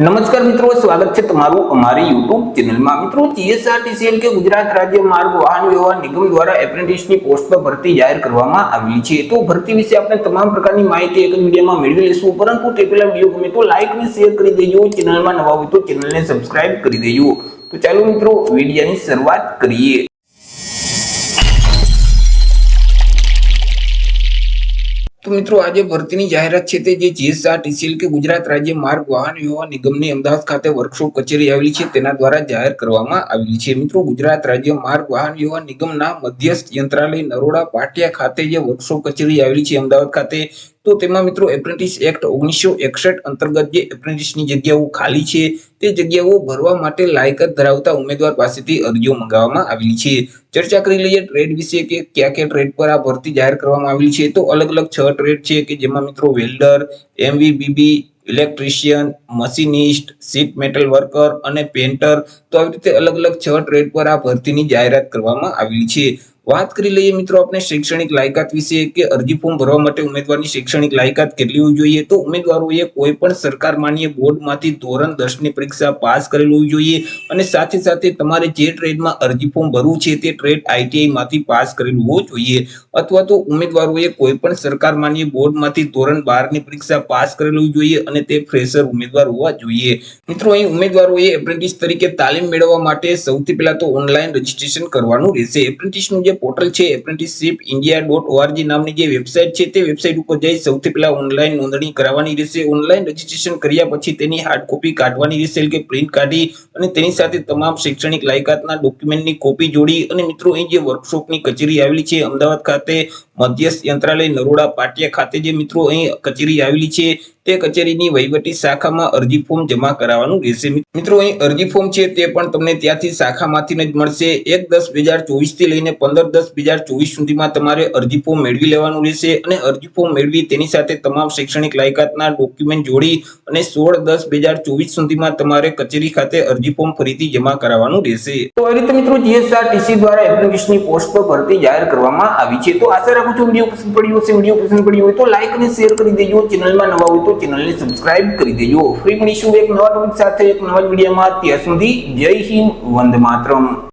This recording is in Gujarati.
नमस्कार मित्रों, स्वागत है તમારું અમારી YouTube ચેનલમાં। મિત્રો, જીએસઆરટીસી કે ગુજરાત રાજ્ય માર્ગ વાહન વ્યવહાર નિગમ દ્વારા એપ્રેન્ટિસની પોસ્ટ પર ભરતી જાહેર કરવામાં આવી છે। તો ભરતી વિશે આપણે તમામ પ્રકારની માહિતી એક જ વિડિયોમાં મેળવી લેશું, પરંતુ તે પહેલા વિડિયો ગમે તો લાઈક અને શેર કરી દેજો। ચેનલમાં નવા હોય તો ચેનલને સબસ્ક્રાઇબ કરી દેજો। તો ચાલો મિત્રો, વિડિયોની શરૂઆત કરીએ। तो मित्रों, आज भर्ती जाहरात है ते जीएसआरटीसी के गुजरात राज्य मार्ग वाहन व्यवहार निगम ने अमदावाद खाते वर्कशॉप कचेरी आवेली छे तेना द्वारा जाहिर करवामां आवेली छे। मित्रों, गुजरात राज्य मार्ग वाहन व्यवहार निगमना मध्यस्थ यंत्रालय नरोड़ा पाटिया खाते जे वर्कशॉप कचेरी आवेली छे अमदावाद खाते, तो तेमां मित्रों एप्रेंटिस एक्ट 1961 अंतर्गत जे एप्रेंटिसनी जग्याओ खाली छे ते जग्याओ भरवा माटे लायकात धरावता उम्मीदवार पासेथी अरजीओ मंगाववामां आवेली छे। चर्चा करी लईए ट्रेड विषे के क्या ट्रेड पर आ भरती जाहिर करवामां आवेली छे। तो अलग-अलग 6 ट्रेड छे के जेमां मित्रों वेल्डर, एमवीबीबी, electrician, machinist, sheet metal worker अने पेंटर, तो आ रीते अलग-अलग 6 ट्रेड पर आ भरतीनी जाहेरात करवामां आवेली छे। बात करी लईए मित्रों अपने शैक्षणिक लायकात विषे के अरजी फॉर्म भरवा माटे उम्मीदवारनी शैक्षणिक लायकात केटली होवी जोईए। तो उम्मीदवारोए कोईपण सरकार मान्य बोर्डमांथी धोरण 10 ની परीक्षा पास करेली होवी जोईए અને સાથે સાથે તમારે જે ટ્રેડમાં અરજી ફોર્મ ભરવું છે તે ટ્રેડ આઈટીઆઈ માંથી પાસ કરેલું હોવું જોઈએ, અથવા તો ઉમેદવારોએ કોઈપણ સરકાર માન્ય બોર્ડમાંથી ધોરણ 12 ની પરીક્ષા પાસ કરેલી હોવી જોઈએ અને તે ફ્રેશર ઉમેદવાર હોવા જોઈએ। મિત્રો, અહીં ઉમેદવારોએ એપ્રેન્ટિસ તરીકે તાલીમ મેળવવા માટે સૌથી પહેલા તો ઓનલાઈન રજીસ્ટ્રેશન કરવાનું રહેશે। એપ્રેન્ટિસનું જે પોર્ટલ છે apprenticeshipindia.org નામની જે વેબસાઈટ છે તે વેબસાઈટ ઉપર જઈ સૌથી પહેલા ઓનલાઈન નોંધણી કરાવવાની રહેશે। ઓનલાઈન રજીસ્ટ્રેશન કર્યા પછી તેની હાર્ડ કોપી કાઢવાની રહેશે કે પ્રિન્ટ કાઢી અને તેની સાથે તમામ શૈક્ષણિક લાયકાતના ડોક્યુમેન્ટની કોપી જોડી અને મિત્રો અહીં જે વર્કશોપની કચેરી આવેલી છે અમદાવાદ ખાતે મધ્યસ્થ યંત્રાલય નરોડા પાટિયા ખાતે જે મિત્રો અહીં કચેરી આવેલી છે તે કચેરીની વહીવટી શાખામાં અરજી ફોર્મ જમા કરાવવાનું રહેશે। મિત્રો, અહીં અરજી ફોર્મ છે તે પણ તમને ત્યાંથી શાખામાંથી જ મળશે। 1/10/2024 થી લઈને 15/10/2024 સુધીમાં તમારે અરજી ફોર્મ મેળવી લેવાનું રહેશે અને અરજી ફોર્મ મેળવી તેની સાથે તમામ શૈક્ષણિક લાયકાતના ડોક્યુમેન્ટ જોડી અને 16/10/2024 સુધીમાં તમારે કચેરી ખાતે અરજી ફોર્મ ફરીથી જમા કરાવવાનું રહેશે। તો આ રીતે મિત્રો જીએસઆરટીસી દ્વારા એપ્રેન્ટિસની પોસ્ટ પર ભરતી જાહેર કરવામાં આવી છે। તો આશા રાખું છું વિડિયો પસંદ પડ્યો હશે। વિડિયો પસંદ પડ્યો હોય તો લાઈક અને શેર કરી દેજો। ચેનલમાં નવા હોય તો ચેનલને સબસ્ક્રાઇબ કરી દેજો। ફરી મળીશું એક નવા ટોપિક સાથે એક નવા વિડિયોમાં। ત્યાં સુધી જય હિન્દ, વંદે માતરમ।